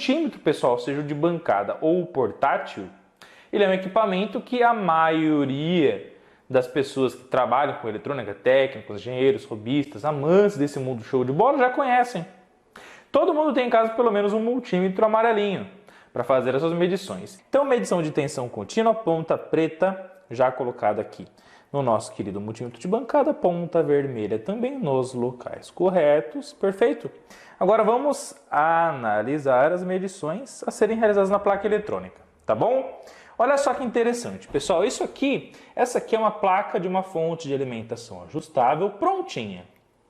multímetro, pessoal, seja o de bancada ou o portátil, ele é um equipamento que a maioria das pessoas que trabalham com eletrônica, técnicos, engenheiros, robistas, amantes desse mundo show de bola já conhecem. Todo mundo tem em casa pelo menos um multímetro amarelinho para fazer as suas medições. Então, medição de tensão contínua, ponta preta, já colocada aqui no nosso querido multímetro de bancada, ponta vermelha também nos locais corretos, perfeito? Agora vamos analisar as medições a serem realizadas na placa eletrônica, tá bom? Olha só que interessante, pessoal, essa aqui é uma placa de uma fonte de alimentação ajustável prontinha,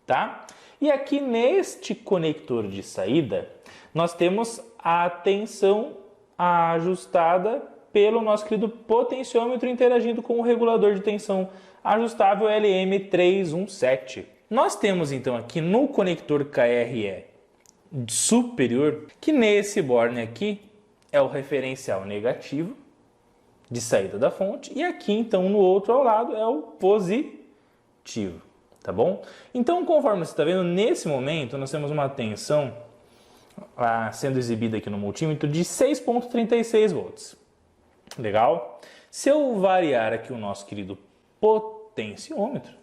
tá? E aqui neste conector de saída, nós temos a tensão ajustada pelo nosso querido potenciômetro interagindo com o regulador de tensão ajustável LM317. Nós temos então aqui no conector KRE superior, que nesse borne aqui é o referencial negativo de saída da fonte, e aqui então no outro ao lado é o positivo, tá bom? Então, conforme você está vendo, nesse momento nós temos uma tensão sendo exibida aqui no multímetro de 6,36 volts. Legal? Se eu variar aqui o nosso querido potenciômetro,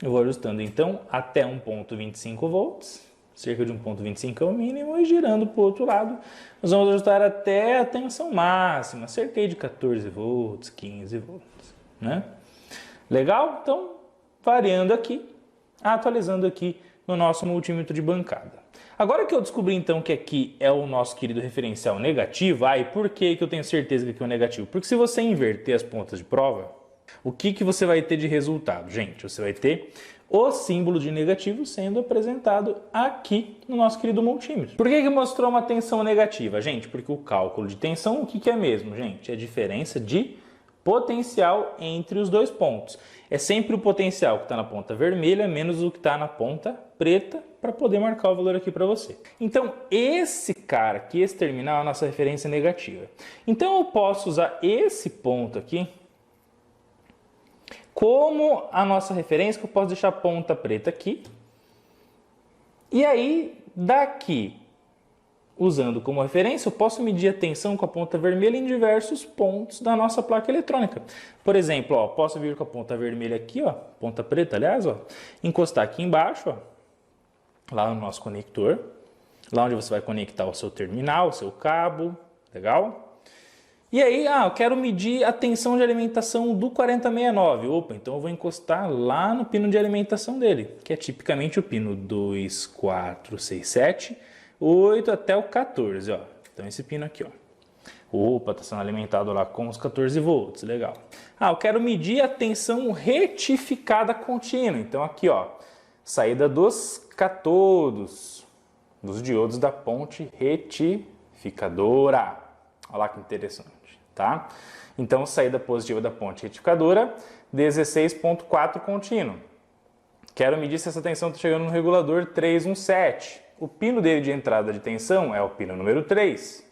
eu vou ajustando então até 1,25 volts, cerca de 1,25 é o mínimo, e girando para o outro lado, nós vamos ajustar até a tensão máxima, cerca de 14 volts, 15 volts, né? Legal? Então, variando aqui, atualizando aqui no nosso multímetro de bancada. Agora que eu descobri então que aqui é o nosso querido referencial negativo, e por que eu tenho certeza que aqui é o negativo? Porque se você inverter as pontas de prova, o que você vai ter de resultado? Gente, você vai ter o símbolo de negativo sendo apresentado aqui no nosso querido multímetro. Por que mostrou uma tensão negativa? Gente, porque o cálculo de tensão, o que é mesmo, gente? É a diferença de potencial entre os dois pontos. É sempre o potencial que está na ponta vermelha menos o que está na ponta preta para poder marcar o valor aqui para você. Então, esse cara aqui, esse terminal, é a nossa referência negativa. Então, eu posso usar esse ponto aqui como a nossa referência, que eu posso deixar a ponta preta aqui. E aí, daqui, usando como referência, eu posso medir a tensão com a ponta vermelha em diversos pontos da nossa placa eletrônica. Por exemplo, ó, posso vir com a ponta vermelha aqui, ó, ponta preta, aliás, ó, encostar aqui embaixo, ó, lá no nosso conector, lá onde você vai conectar o seu terminal, o seu cabo, legal? E aí, eu quero medir a tensão de alimentação do 4069. Opa, então eu vou encostar lá no pino de alimentação dele, que é tipicamente o pino 2, 4, 6, 7, 8 até o 14, ó. Então esse pino aqui, ó. Opa, está sendo alimentado lá com os 14 volts, legal. Eu quero medir a tensão retificada contínua. Então aqui, ó, saída dos catodos, dos diodos da ponte retificadora. Olha lá que interessante. Tá? Então, saída positiva da ponte retificadora, 16,4 contínuo. Quero medir se essa tensão está chegando no regulador 317. O pino dele de entrada de tensão é o pino número 3.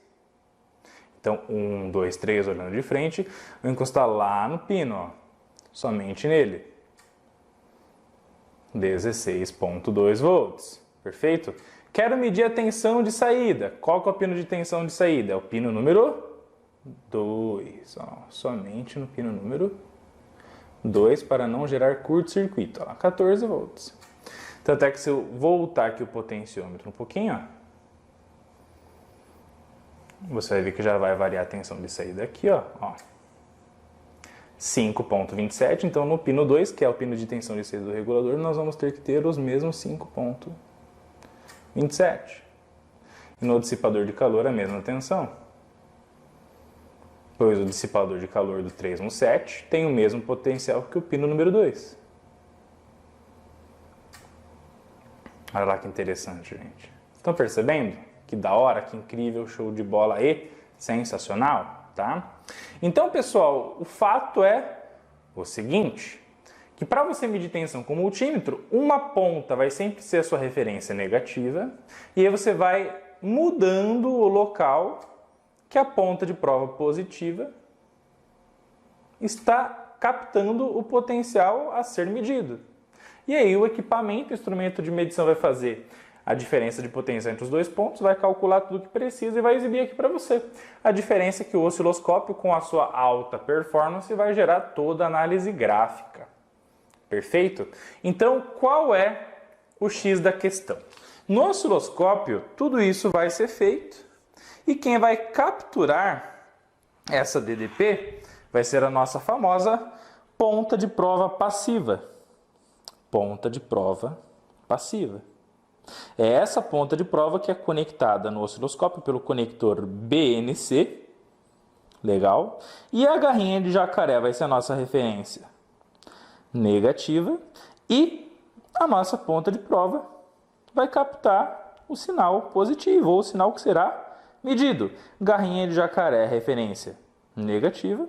Então, 1, 2, 3, olhando de frente, vou encostar lá no pino, ó, somente nele. 16,2 volts. Perfeito? Quero medir a tensão de saída. Qual que é o pino de tensão de saída? É o pino número 2, somente no pino número 2 para não gerar curto-circuito, 14 volts. Tanto é que se eu voltar aqui o potenciômetro um pouquinho, ó, você vai ver que já vai variar a tensão de saída aqui, ó. 5,27, então no pino 2, que é o pino de tensão de saída do regulador, nós vamos ter que ter os mesmos 5,27. E no dissipador de calor a mesma tensão. Pois o dissipador de calor do 317 tem o mesmo potencial que o pino número 2. Olha lá que interessante, gente. Estão percebendo? Que da hora, que incrível, show de bola e sensacional, tá? Então, pessoal, o fato é o seguinte, que para você medir tensão com multímetro, uma ponta vai sempre ser a sua referência negativa, e aí você vai mudando o local que a ponta de prova positiva está captando o potencial a ser medido. E aí o equipamento, o instrumento de medição vai fazer a diferença de potência entre os dois pontos, vai calcular tudo o que precisa e vai exibir aqui para você. A diferença é que o osciloscópio, com a sua alta performance, vai gerar toda a análise gráfica. Perfeito? Então, qual é o X da questão? No osciloscópio, tudo isso vai ser feito e quem vai capturar essa DDP vai ser a nossa famosa ponta de prova passiva. Ponta de prova passiva. É essa ponta de prova que é conectada no osciloscópio pelo conector BNC. Legal? E a garrinha de jacaré vai ser a nossa referência negativa. E a nossa ponta de prova vai captar o sinal positivo, ou o sinal que será medido. Garrinha de jacaré, referência negativa.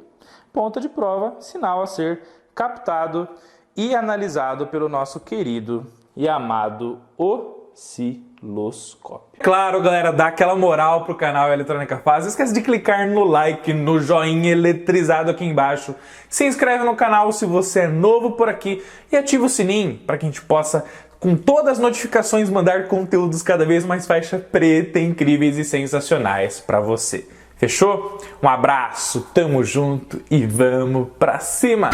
Ponta de prova, sinal a ser captado e analisado pelo nosso querido e amado osciloscópio. Claro, galera, dá aquela moral pro canal Eletrônica Fácil. Não esquece de clicar no like, no joinha eletrizado aqui embaixo. Se inscreve no canal se você é novo por aqui e ativa o sininho para que a gente possa, com todas as notificações, mandar conteúdos cada vez mais faixa preta, incríveis e sensacionais para você. Fechou? Um abraço, tamo junto e vamos pra cima!